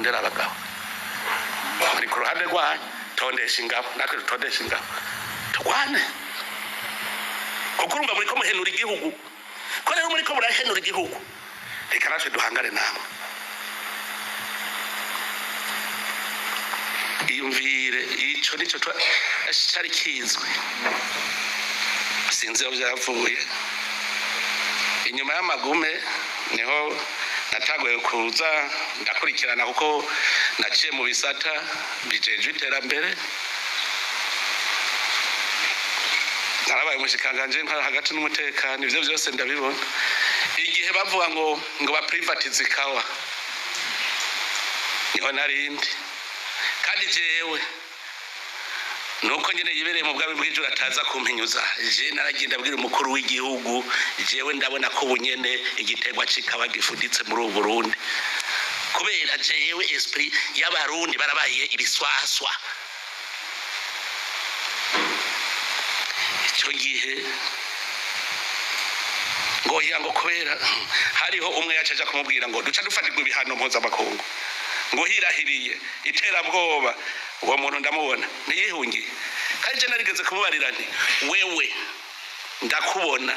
murondera abagabo muri ku ruhande rwanyu tondesha ingabo natwe tutondesha ingabo turwane kuko urumva muri ko muhenura igihugu ko rero muri ko murahenura igihugu reka natwe duhangane namwe iyumvire ico nico cyari kizwe sinzi aho byavuye inyuma y'amagume niho natagoye kuza ndakurikirana kuko naciye mu bisata bijeje iterambere narabaye mushikanganje hagati n'umutekano ivyo byose ndabibona igihe bavuga ngo ba privatize ikawa niho narindi kandi jewe nuko nyene yibereye mu bwami bw'ijuru ataza kumpinyuza je naragenda abwira umukuru w'igihugu jewe ndabona ko bunyene igiterwa cikawa gifuditse muri Burundi kubera jewe esprit y'abarundi barabaye ibiswaswa icyo gihe ngo kubera hariho umwe yacaje kumubwira ngo duca dufatirwa ibihano mpuzamakungu ngo hirahiriye iterabwoba uwo muntu ndamubona ntiyihungiye kandi je narigeze kumubarira nti wewe ndakubona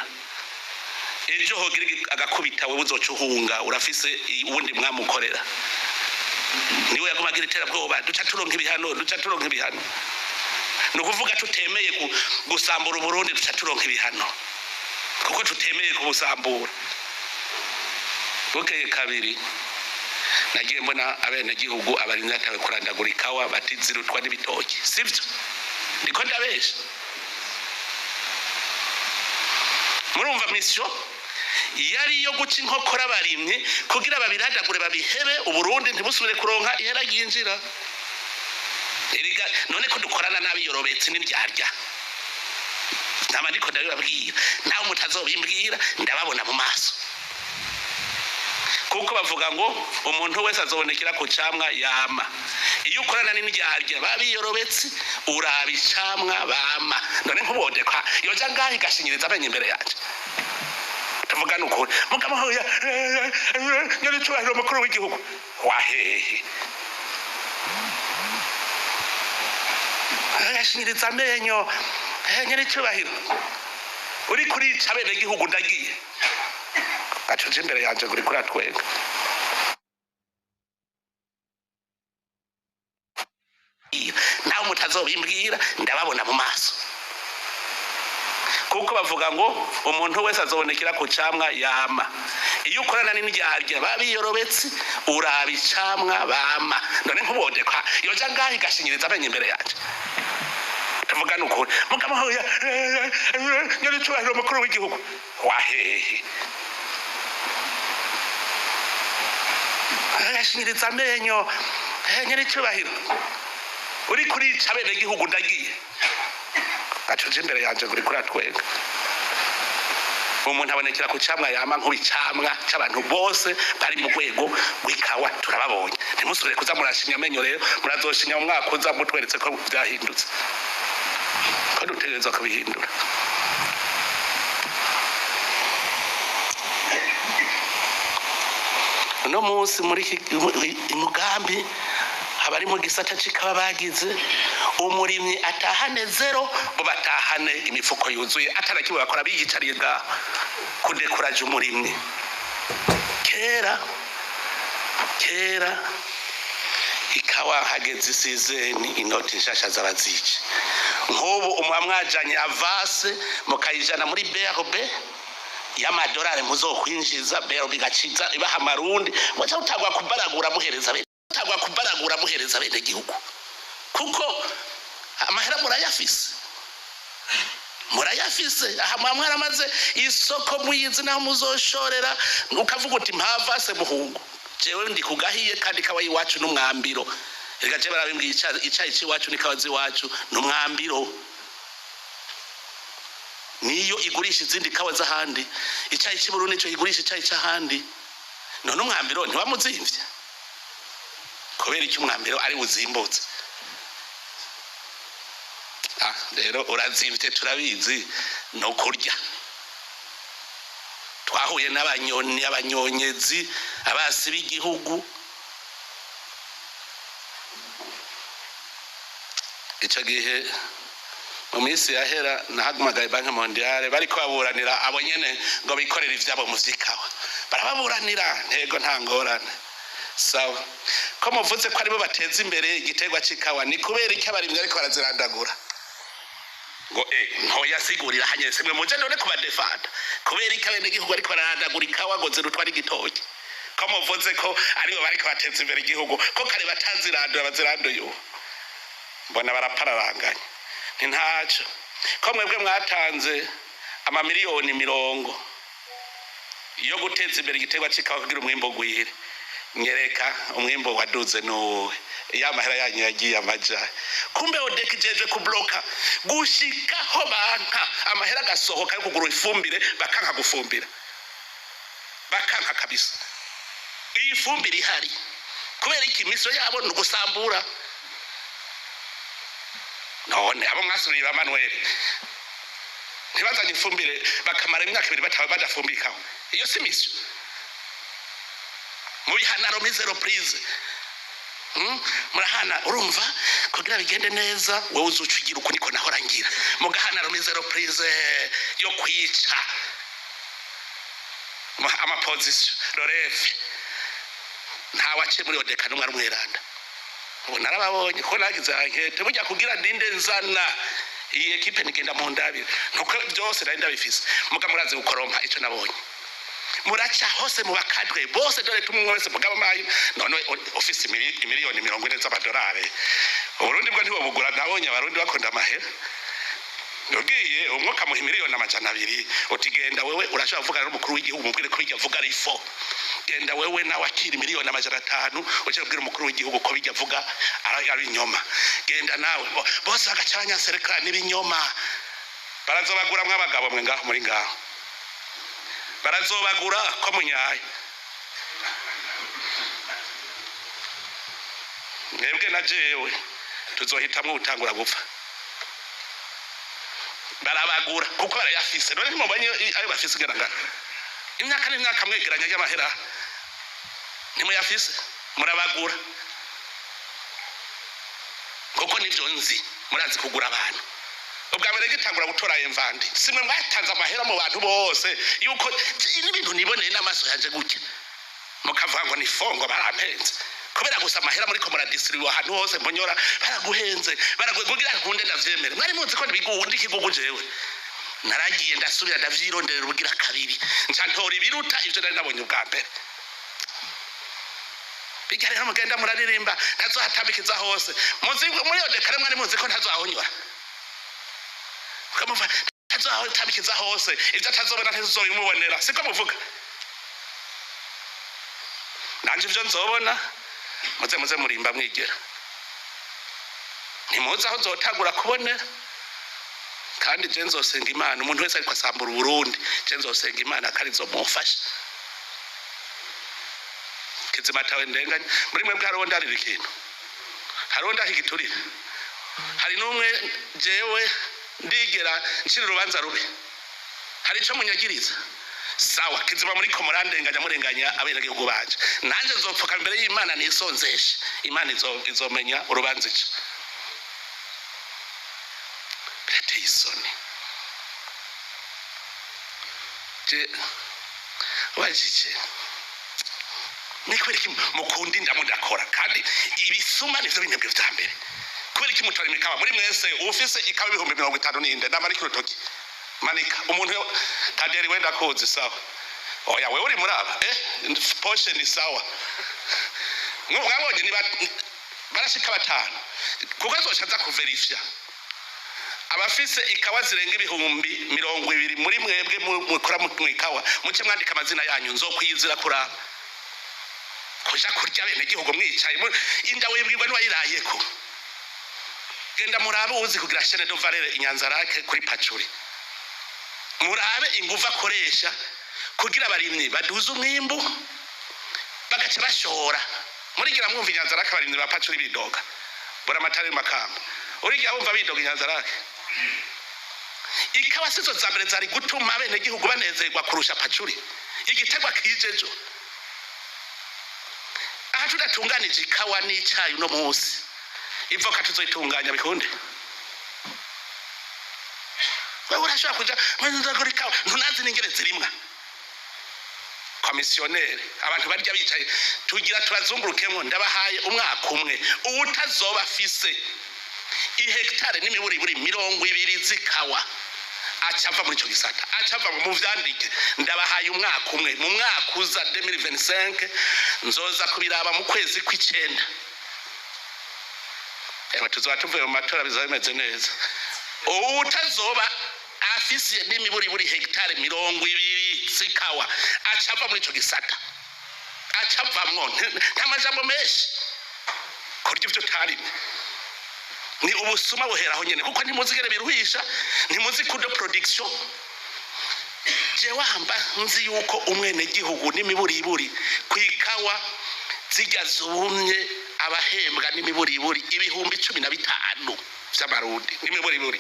ejo hogira agakubita wewe uzocuhunga urafise ubundi mwamukorera niwe yagumagira iterabwoba duca turonka ibihano nukuvuga tutemeye gusambura Burundi duca turonka ibihano kuko tutemeye kubusambura bukeye kabiri nagiye mbona abene gihugu abarinzi atawe kurandagura ikawa batizirutwa n'ibitoki sivyo ndiko ndabesha murumva mission yari yo guca inkokora abarimye kugira babiradagure babihebe Uburundi ntibusubire kuronka ihera ryinjira none ko dukorana n'abiyorobetse n'indyarya nama ndiko ndabibabwira nawe mutazobimbwira ndababona mu maso kuko bavuga ngo umuntu wese azobonekera ku camwa yama iyo ukorana n'indyarya babiyorobetse urabicamwa bama none nkubodekwa yoja ngahi gashinyiriza amenye imbere yanje tuvuga nuko mugama hoya nyari cyubahiro mukuru w'igihugu wahehe gashinyiriza amenyo nyari cyubahiro uri kurica bene igihugu ndagiye atuje imbere yanje kuri kuratwega nawe mutazobimbwira ndababona mu maso kuko bavuga ngo umuntu wese azobonekera ku camwa yama iyo ukorana n'indyarya babiyorobetse urabicamwa bama none nkubodekwa yoja ngahi gashinyiriza amenye imbere yanje tuvuga nuko mugama hoya nyari cyubahiro mukuru w'igihugu wahehe gashinyiriza amenyo nyari cyubahiro uri kurica bene igihugu ndagiye atuje imbere yanje kuri kuratwega umuntu abonekera ku camwa yama nk'ubicamwa c'abantu bose bari mu rwego rw'ikawa turababonye ntimusubire kuza murashinya amenyo rero murazoshinya mu mwaka uza mutweretse ko byahindutse ko dutegerezwa kubihindura uno munsi muri umugambi abari mu gisata c'ikawa bagize umurimyi atahane zero bo batahane imifuko yuzuye atarakiwe bakora bigicariye ga kudekuraje umurimyi kera ikawa hageze isizeni inoti nshasha z'abazici nk'ubu umwamwajanye avase mukayijana muri BRB y'amadolari muzokwinjiza BRB gaciza ibaha marundi wacha utagwa kubaragura muhereza bene gihugu kuko amahera murayafise aha mwamwaramaze isoko muyizi naho muzoshorera ukavuga uti mpavase muhungu jewe ndi kugahiye kandi kawa iwacu n'umwambiro reka je barabimbwiye icayi ciwacu n'ikawazi wacu n'umwambiro niyo igurisha izindi kawa z'ahandi icayi cy'Uburundi cyo igurisha icayi c'ahandi none umwambiro ntiwamuzimvye kubera iki umwambiro ari buzimbutse rero urazimvye turabizi no kurya twahuye n'abanyonyezi abasi b'igihugu icyo gihe mu minsi yahera nahamagaye banki mondiale bariko baburanira abo nyene ngo bikorera ivyabo mu vy'ikawa, barababuranira ntego nta ngorane. Sawa, ko muvuze ko aribo bateza imbere igiterwa c'ikawa, ni kubera iki abarimyi ariko barazirandagura? Ngo ntoya sigurira hanye semwe muje none kubadefanda, kubera iki abenegihugu ariko bararandagura ikawa ngo zirutwara igitoki? Ko muvuze ko aribo bariko bateza imbere igihugu, ko kare batazirandura baziranduye ubu mbona barapararanganya. Ni ntaco ko mwebwe mwatanze amamiliyoni 40 yo guteza imbere igiterwa c'ikawa kugira umwimbo gwire, nyereka umwimbo waduze nuwe, yamahera yanyu yagiye amaja. Kumbe odekijeje kubloka gushikaho banka amahera gasohoka yo kugura ifumbire, bakanka gufumbira, bakanka kabisa. Iyi fumbire ihari kubera iki misoro yabo nugusambura? None abo mwasuriye ba Manuel ntibazanye ifumbire bakamara imyaka 2 bataba badafumbikaho, iyo si misyo mu bihanaro mi zero prise. Murahana urumva kugira bigende neza, wowe uzucugira uko niko nahora ngira mu gahanaro mi zero prise yo kwica ama position Lorefe nta wace muri odeka n'umwe arumweranda. Ubu narababonye ko nagize ankete burya kugira ndinde nzana iyi equipe nigenda mu ndabire nuko byose nari ndabifise, muga murazi gukorompa ico nabonye. Muracha hose mu bakadwe bose dore tumwe wese mugaba mayi none office miliyoni 40 z'amadolari. Uburundi bwo ntibo bugura, nabonye abarundi bakonda amahera. Ngiye umwuka mu miliyoni 200 utigenda wewe urashaka kuvuga n'umukuru w'igihugu mubwire ko bijya vuga rifo. Genda wewe nawe akiri miliyoni 500 uje kubwira umukuru w'igihugu ko bijya vuga ari inyoma. Genda nawe bose bagacanya serikali n'ibinyoma. Barazobagura mw'abagabo mwe ngaho muri ngaho, barazobagura ko munyaye. Mwebwe na jewe tuzohitamwe utangura gupfa, barabagura kuko barayafise. None ntimubanye ayo bafise gerangana imyaka n'imyaka mwegeranya y'amahera nimuyafise, murabagura kuko nivyo nzi murazi kugura abantu. Ubwa mbere gitangura gutora emvandi simwe mwatanze amahera mu bantu bose yuko n'ibintu niboneye n'amaso yanje gutya, mukavuga ngo ni fongo barampenze kubera gusa amahera muri ko muradistribuwa ahantu hose mbonyora baraguhenze baragugira nkunde ndavyemere. Mwari muzi ko ndibigundi kigugu jewe naragiye ndasubira ndavyironderera ubugira kabiri ncantora ibiruta ivyo nari nabonye ubwa mbere. Bijya rero mugenda muraririmba ntazohatambikiza hose, muzi muri odeka mwari muzi ko ntazahonyora, ukamuva ntazohatambikiza hose ivyo atazobona ntazobimubonera, siko muvuga. Nanje ivyo nzobona muze murimba mwigera, ntimuzi aho nzotangura kubonera. Kandi je nzosenga Imana, umuntu wese ariko asambura Burundi je nzosenga Imana kandi nzomufasha. Kizima tawe ndenganya muri mwebwe harondarira ikintu, haronda higiturira. Hari numwe jewe ndigera nshira urubanza rubi, hari ico munyagiriza sawa. Kizima muri ko murandenganya murenganya abenegihugu banje, nanje nzopfuka imbere y'Imana nisonzeshe, Imana izomenya urubanza ico. Birateye isoni je wajije ni kubera iki mukundi ndamudakora kandi ibisuma nivyo binebwe vya mbere. Kubera iki mutora imikawa muri mwese ufise ikawa 50 n'inde ndamara kirutoki manika umuntu kaderi wenda koze sawa. Oya wewe uri muraba poshe ni sawa. Mwabonye ni barashika 5 kuko azoshaza kuverifya abafise ikawa zirenga 200 muri mwebwe mukora mu ikawa muce mwandika amazina yanyu nzokwizira kuraba kuja kurya bene gihugu mwicaye inda wibwirwa n'uwayirayeko. Genda murabe uzi kugira chaîne de valeur inyanza rake kuri pacuri, murabe inguva akoresha kugira abarimyi baduza umwimbu bagaca bashora. Murigira mwumva inyanza rake abarimyi ba pacuri bidoga bora matari makamba, urigira wumva bidoga inyanza rake. Ikawa sizo za mbere zari gutuma bene gihugu banezerwa kurusha pacuri, igitegwa kijejo. Aha tudatunganije ikawa n'icayi no munsi ivoka tuzoitunganya bikunde wewe urashaka kuja ndagura ikawa ntunazi n'ingere zirimwa komisioneri abantu barya bicaye tugira turazungurukemo ndabahaye umwaka umwe ubutazoba afise ihectare n'imiburi buri 20 zikawa acava muri ico gisata acava mu vyandike ndabahaye umwaka umwe mu mwaka uza 2025 nzoza kubiraba mu kwezi kw'icenda tuzoba tuvuye mu matora bizameze neza ubutazoba afise n'imiburi buri hectare 20 zikawa acava muri ico gisata acavamwo ntamajambo menshi kurya ivyo tarime ni ubusuma buheraho nyene kuko ntimuzigere biruhisha ntimuzi kudo production je wamba nzi yuko umwene gihugu n'imiburiburi kwikawa zijya zumye abahembwa n'imiburiburi ibihumbi 15 vy'amarundi n'imiburiburi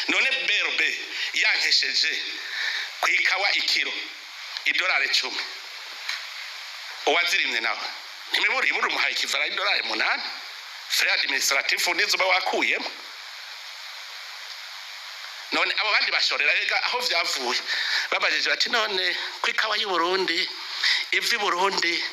none berbe yankesheje kwikawa ikiro $10 uwazirimye nawe n'imiburiburi umuhaye kivara $8 frais administratif nizo bakuyemo none abo bandi bashorera rega aho vyavuye babajeje bati none kwikawa y'u Burundi ivi Burundi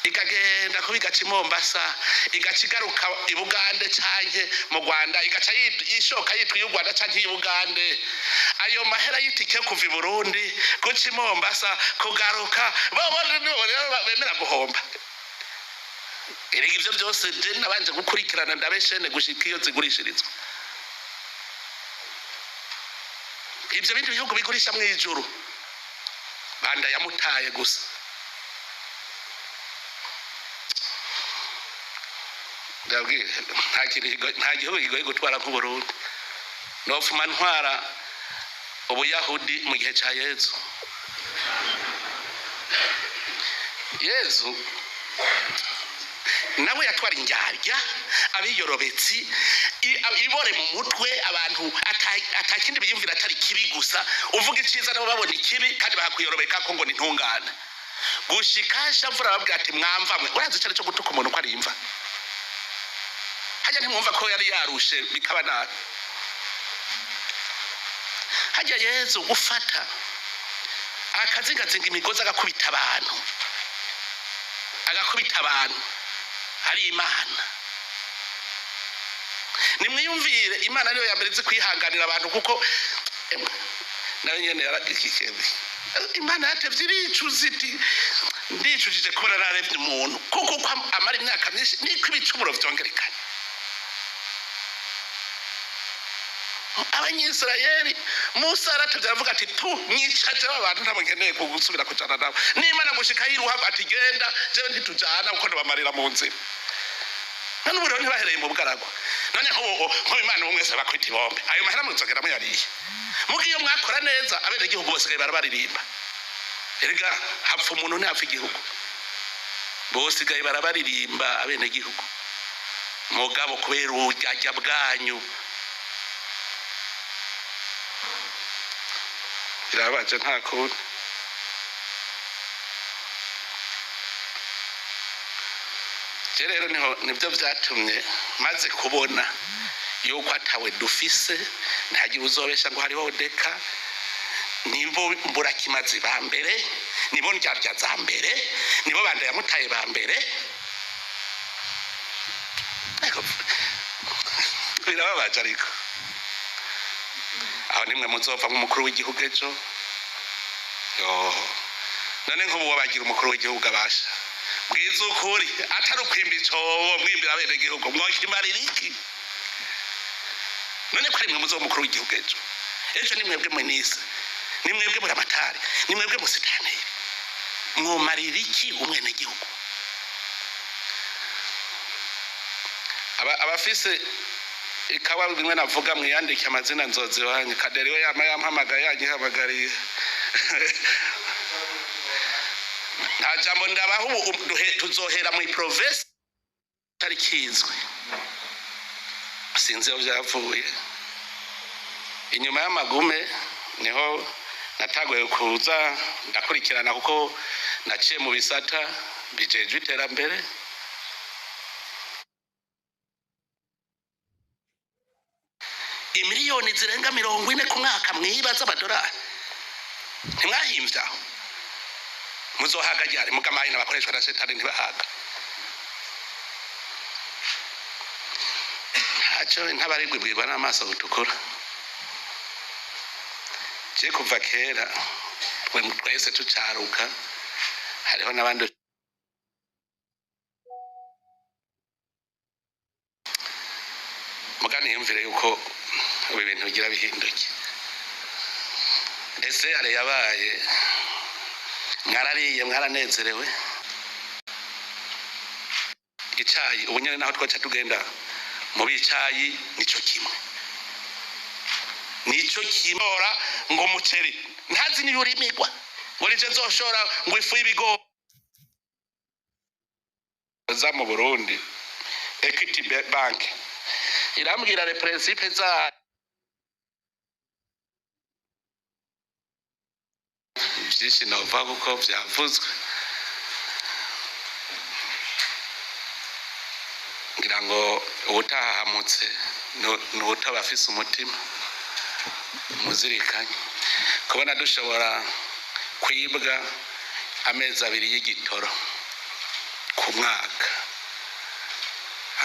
ikagenda kubigaca Mombasa igacigaruka i Bugande canke mu Rwanda igaca yishoka yitwa y'u Rwanda canke y'u Bugande ayo mahera yitike kuva i Burundi guca Mombasa kugaruka bemera guhomba erega ivyo byose je nabanje gukurikirana ndabeshene gushika iyo zigurishirizwa ivyo bindi bihugu bigurisha mu ijuru banda yamutaye gusa ndabwiye nta gihugu kigoye gutwara nk'u Burundi nofuma ntwara ubuyahudi mu gihe ca Yezu nawe yatwara indyarya abiyorobetsi ibore mu mutwe abantu atakindi biyumvira atari kibi gusa uvuga iciza nabo babona ikibi kandi bakakuyorobeka ko ngo ni ntungane gushikasha mvura babwira ati mwamvamwe urazi cyane cyo gutuka umuntu ko ari imva hajya ntimwumva ko yari yarushe bikaba nabi hajya Yezu gufata akazingazinga imigozi agakubita abantu hari Imana nimwiyumvire Imana niyo yambere izi kwihanganira abantu kuko nayo nyene Imana yatevye iricuza iti ndicujije kubona narevye umuntu kuko amara imyaka myinshi niko ibicumuro vyongerekana Abanyisirayeli Musa aratevye aravuga ati tu mwicaje abantu ntamukeneye kugusubira kujana nabo n'Imana gushika yiruha ati genda jewe ntitujana uko ndabamarira mu nzira none ubu rero ntibahereye mu bwaragwa none nko Imana umwese bakwita ibombe ayo mahera muzogera muyariye mugiyo mwakora neza abene gihugu bose barabaririmba erega hapfa umuntu ntapfa igihugu bose gaye barabaririmba abene gihugu mugabo kubera urujya bwanyu birabaje nta kundi rero nibyo byatumye maze kubona yuko atawe dufise ntagiye uzobesha ngo hariho deka nibo mburakimazi ba mbere nibo ndyarya za mbere nibo banda yamutaye ba mbere birababaje ariko aho nimwe muzova nk'umukuru w'igihugu ejo none nk'ubu wabagira umukuru w'igihugu abasha bwiza ukuri atari ukwimba icobo mwimbira abene gihugu mwokimarira iki none ko ari mwe muzova umukuru w'igihugu ejo ni mwebwe mwenisa ni mwebwe muri amatari ni mwebwe musitani mwomarira iki umwene gihugu abafise ikawa bimwe navuga mwiyandike amazina nzozi wanyu kaderi we yampamagaye yanyihamagariye nta jambo ndabaho tuzohera mu province tari kizwe sinzi aho byavuye inyuma y'amagume niho natagoye kuza ndakurikirana kuko naciye mu bisata bijejwe iterambere imiliyoni zirenga 40 ku mwaka mwiba z'amadolari ntimwahimvye aho muzohaga ryari mugamaye n'abakoreshwa na setani ntibahaga haco ntabarigwe bwirwa n'amaso gutukura je kuva kera twese tucaruka hariho n'abandi mugani yumvire yuko ubu ibintu bigira bihinduke ese yare yabaye mwarariye mwaranezerewe icayi ubu nyene naho twaca tugenda mu bicayi nico kimwe kimora ngo muceri ntazi ni yurimigwa burije nzoshora ngo ifu y'ibigo za mu Burundi Equity Bank irambwira le principe za byinshi nova kuko byavuzwe ngira ngo ubutahamutse n'utabafise umutima muzirikanye kubona dushobora kwibwa amezi 2 y'igitoro ku mwaka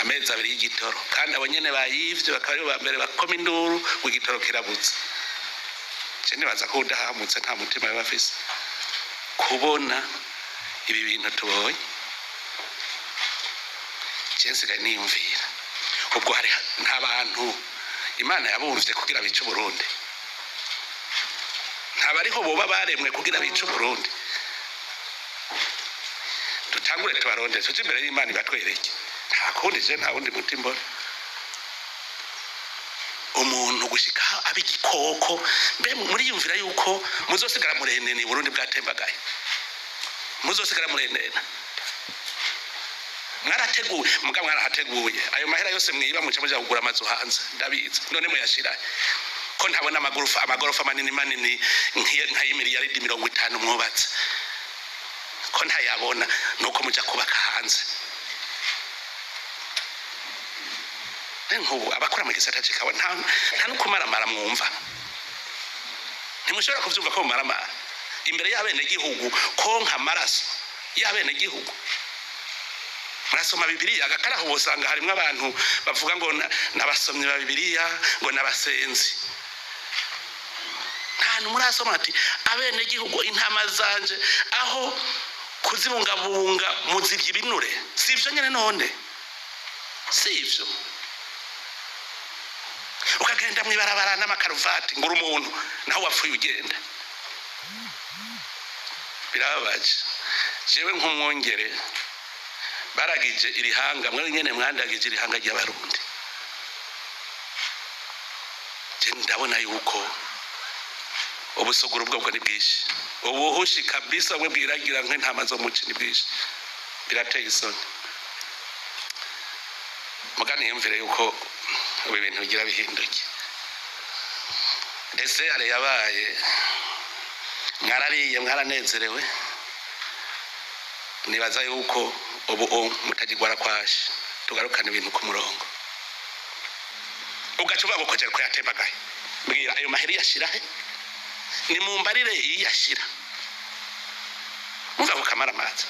amezi 2 y'igitoro kandi abo nyene bayivye bakaba ba mbere bakoma induru w'igitoro kirabutse cyane baza ko udahamutse nta mutima bafise kubona ibi bintu tubonye cyensika niyumvira ubwo hari nk'abantu Imana yabumvye kugira bice Burundi ntabariho boba baremwe kugira bice Burundi dutangure tubaronde tuje imbere y'Imana batwereke nta kundi je nta wundi mutima umuntu gushika abigikoko mbe muri yumvira yuko muzosigara murenene Burundi bwatembagaye muzosigara murenene mwarateguye muga mwarahateguye ayo mahera yose mwiba muce muja kugura amazu hanze ndabizi none muyashira ko ntabona amagorofa manini nk'ay'imiliyaridi 50 mwubatse ko ntayabona nuko muja kubaka hanze nkubu abakora mu gisata cikawa nta nukumaramara mwumva ntimushobora kuvyumva ko mumaramara imbere y'abene gihugu ko nk'amaraso y'abene gihugu murasoma Bibiliya agakaraho bosanga harimo abantu bavuga ngo nabasomye ba Bibiliya ngo nabasenzi nta murasoma ati abene gihugu intama zanje aho kuzibungabunga muzivye ibinure sivyo nyene none sivyo ukagenda mwibarabara n'amakaruvati nguru umuntu naho wapfuye ugenda birabaje jewe nk'umwongere baragije irihanga mwe nyene mwandagije irihanga ry'abarundi je ndabona yuko ubusogoro bwabwo ni bwishi ubuhushi kabisa bwe bwiragira nk'intama zo muci ni bwishi birateye isoni mugani yumvire yuko ubu ibintu bigira bihinduke ese yare yabaye mwarariye mwaranezerewe nibaza yuko ubu mutagirwara kwashi tugarukana ibintu ku murongo ugacuba gukojera ko yatembagaye mbwira ayo maheri yashirahe ni mumbarire yashira muva gukamara amazi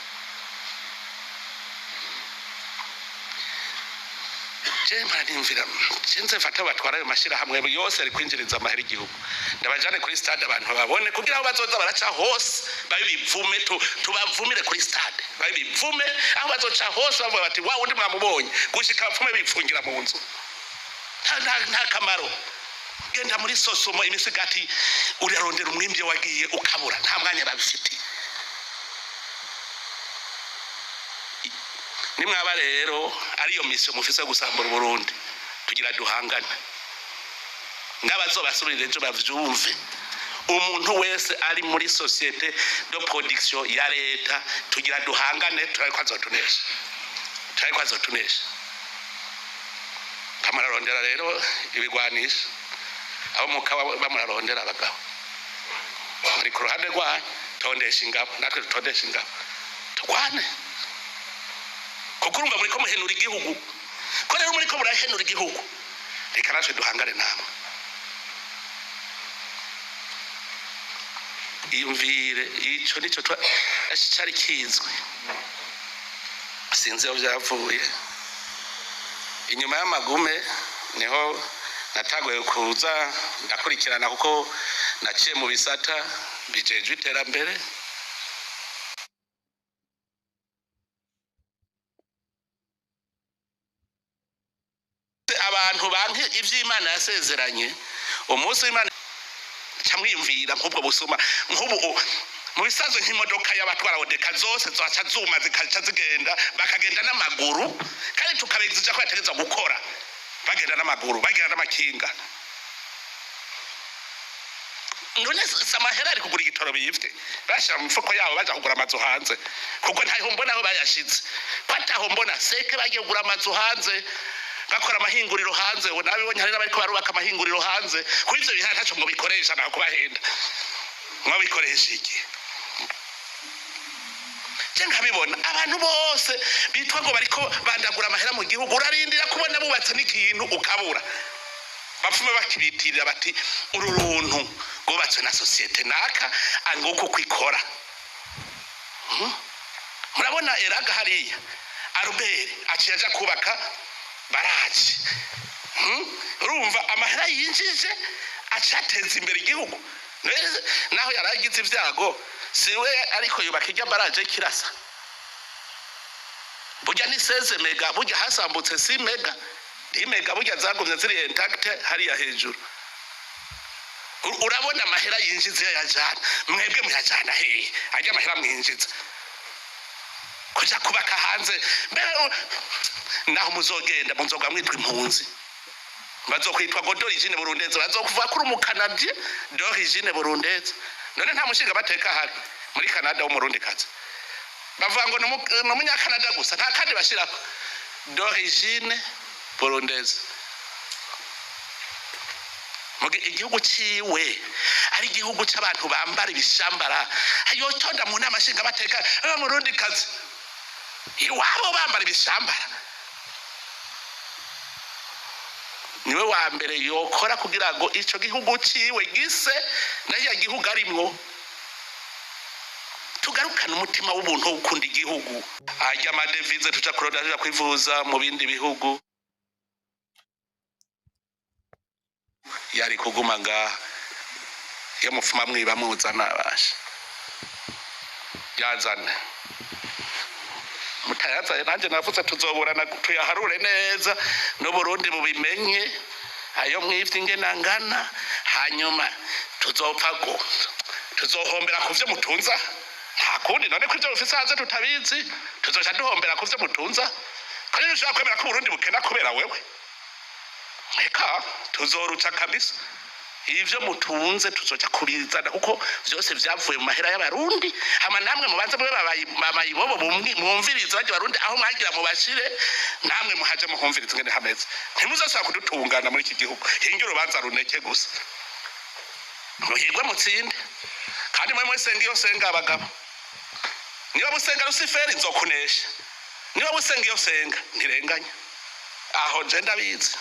Jemara nimvira cenze fata batwara ayo mashira hamwe yose ari kwinjiriza amaheri igihugu ndabajane kuri stade abantu babone kugira aho bazoza baraca hose babivume tubavumire kuri stade babivume aho bazoca hose bavuga bati wa undi mwamubonye gushika bapfume bipfungira mu nzu nta kamaro genda muri sosomo imisigati urarondera umwimbye wagiye ukabura nta mwanya babifiti nimwaba rero ariyo mission mufise gusambura Burundi tugira duhangane ngabazobasubirire ejo bavyumve umuntu wese ari muri societe de production ya leta tugira duhangane turayikwazotunesha kamararondera rero ibigwanisha abo mukaba bamurarondera abagabo muri ku ruhande rwanyu tondesha ingabo natwe tutondesha ingabo tukwane kukurumva muri ko muhenura igihugu ko rero muri ko murahenura igihugu reka natwe duhangane namwe iyumvire ico nico cari kizwe sinzi aho byavuye inyuma y'amagume niho natagoye kuza ndakurikirana kuko naciye mu bisata bijejwe iterambere abantu banke ivy'Imana yasezeranye umunsi w'Imana camwiyumvira nk'ubwo busuma nk'ubu mu bisanzwe nk'imodoka y'abatwara odeka zose zaca zuma zikaca zigenda bakagenda n'amaguru kandi tukabegizija ko yategeza gukora bagenda n'amaguru bagenda n'amakinga none samahera ari kugura igitoro biyifite bashira mu mifuko yabo baja kugura amazu hanze kuko ntaho mbona aho bayashize pataho mbona seke bagiye kugura amazu hanze bakora amahinguriro hanze nabibonye hari n'abariko barubaka amahinguriro hanze kuri ivyo biha ntaco ngo bikoresha naho kubahenda mwabikoresha iki nkabibona abantu bose bitwa ngo bariko bandagura amahera mu gihugu urarindira kubona bubatse n'ikintu ukabura bapfume bakibitirira bati uru runtu rwubatswe na societe naka anguko kwikora murabona eraga hariya Albert aciye aja kubaka baraje urumva amahera yinjije acateza imbere igihugu naho yaragize ivyago siwe ariko yubaka ijya baraje kirasa burya ni 16 mega burya hasambutse 6 mega 10 mega burya zagumye ziri intact hariya hejuru urabona amahera yinjize yajana mwebwe muyajana he ajya amahera mwinjiza kuja kubaka hanze naho muzogenda munzoga mwitwa impunzi bazokwitwa ngo d'origine burundeze bazokuva kuri mu Canada d'origine burundeze none nta mushinga bateka hari muri Canada w'umurundi kazi bavuga ngo no munya Canada gusa nta kandi bashirako d'origine burundeze mugi igihugu ciwe ari igihugu c'abantu bambara ibishambara ayo tonda mu nama shinga bateka abamurundi kazi iwabo bambara ibishambara niwe wa mbere yokora kugira ngo ico gihugu ciwe gise nayo gihugu arimwo tugarukana umutima w'ubuntu ukunda igihugu ajya amadevize tuja kurodera kwivuza mu bindi bihugu yari kuguma nga yo mufuma mwiba muzana abasha yazana mutayaza nanje navuze tuzoburana tuyaharure neza no Burundi bubimenye ayo mwivye ingena ngana hanyuma tuzopfa go tuzohombera kuvyo mutunza nta kundi none ko ivyo bifise hanze tutabizi tuzoca duhombera kuvyo mutunza kandi ushaka kwemera ko Burundi bukena kubera wewe eka tuzoruca kabisa ivyo mutunze tuzoca kubizana kuko vyose vyavuye mu mahera y'abarundi hama namwe mubanze mwe babayibobo mwumviriza baje barundi aho mwagira mu bashire namwe muhaje muhumviriza ngene hameze ntimuzasaba kudutungana muri iki gihugu hinge urubanza runeke gusa muhirwe mutsinde kandi mwe mwesenga iyo senga abagabo niba musenga Luciferi nzokunesha niba musenga iyo senga ntirenganya aho je ndabizi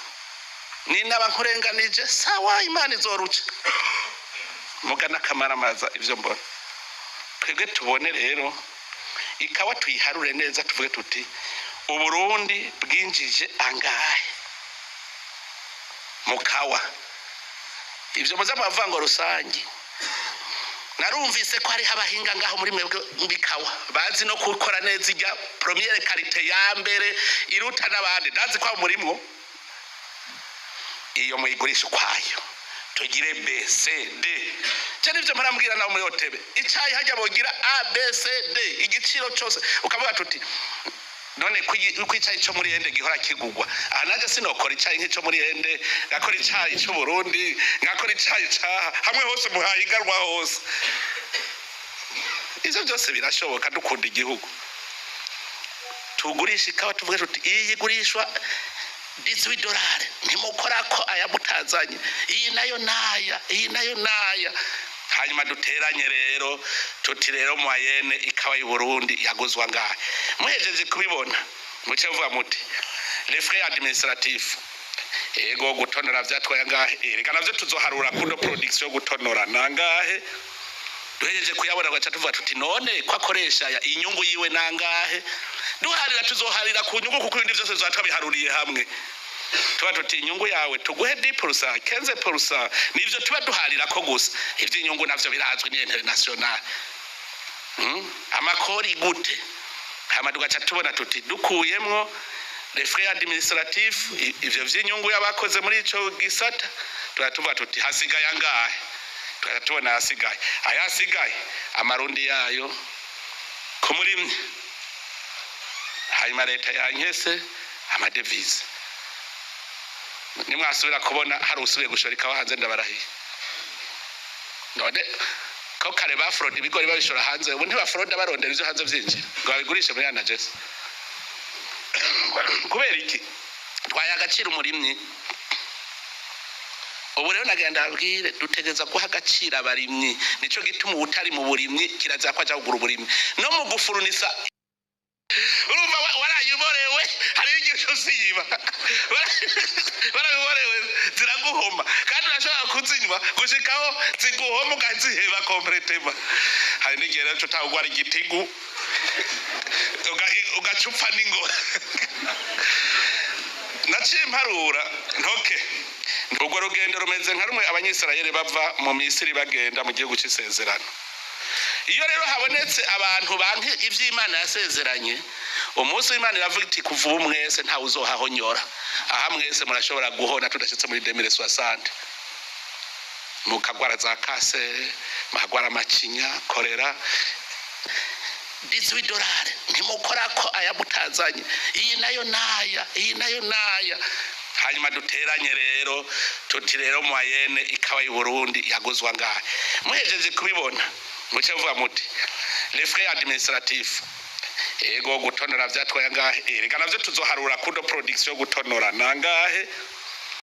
ni nabankurenganije sawa Imana izoruca mugana kamara maza ivyo mbona twebwe tubone rero ikawa tuyiharure neza tuvuge tuti uburundi bwinjije angahe mukawa ivyo muza mavango rusangi narumvise ko ari abahinga ngaho muri mwebwe mbikawa bazi no gukora neza ijya première qualité ya mbere iruta nabandi ndazi kwa murimwo iyo muyigurisha kwayo tugire BCD cyane ivyo marambwira nawo muri hotebe icayi hajya bogira ABCD igiciro cyose ukavuga tuti none kwicayi cyo muri ende gihora kigugwa aha naje sinokora icayi nk'ico muri ende gakora icayi cyo Burundi ngakora icayi caha hamwe hose muhayigarwa hose ivyo byose birashoboka dukunda igihugu tugurisha ikawa tuvuge tuti iyi gurishwa $18 ntimukora ko ayamutazanye iyi nayo naya hanyuma duteranye rero tuti rero mwayene ikawa y'u Burundi yaguzwa ngahe muhejeje kubibona muce vuga muti les frais administratifs ego gutonora vyatwaye ngahe reka navyo tuzoharura kuno production gutonora nangahe duhejeje kuyabona gacha tuvuga tuti none ko akoresha inyungu yiwe nangahe duharira tuzoharira ku nyungu kuko ibindi byose zatwabiharuriye hamwe tuba tuti inyungu yawe tuguhe 10% 15% nivyo tuba duharira ko gusa ivy'inyungu navyo birazwi ni international amakori gute hama dugacha tubona tuti dukuyemwo les frais administratifs ivyo vy'inyungu yabakoze muri ico gisata tuba tuti hasigaye angahe tugatubona hasigaye ayasigaye amarundi yayo ko muri hanyuma leta yankese amadevize nimwasubira kubona hari usubiye gushorika hanze ndabarahiye none ko kare ba fraud ibigori babishora hanze ubu ntiba fraud barondera ivyo hanze vyinjira ngo babigurishe muri anagese kubera iki twaya agaciro umurimyi ubu rero nagenda abwire dutegeza guha agaciro abarimyi nico gituma ubutari mu burimyi kiraza kwaja kugura uburimyi no mu gufurunisa urumva warayiborewe hari igihe siba warayiborewe ziraguhoma kandi urashobora kuzinywa gushikaho ziguhoma ukaziheba kompletema hari n'igihe rero tutagwara igitigu ugacupfa n'ingo naciye mparura ntoke urwo rugendo rumeze nka rumwe abanyisirayeli bava mu Misiri bagenda mu gihugu cy'isezerano iyo rero habonetse abantu banke ivy'Imana yasezeranye umunsi w'Imana iravuga iti kuva mwese nta uzohahonyora aha mwese murashobora guhona tudashitse muri 2060 mukagwara za kanseri mahagwara amacinya korera $18 ntimukora ko ayamutazanye iyi nayo naya hanyuma duteranye rero tuti rero moyenne ikawa y'u Burundi yaguzwa ngahe muhejeje kubibona muce vuga muti les frais administratifs ego gutonora vyatwaye ngahe reka navyo tuzoharura kudo production gutonora nangahe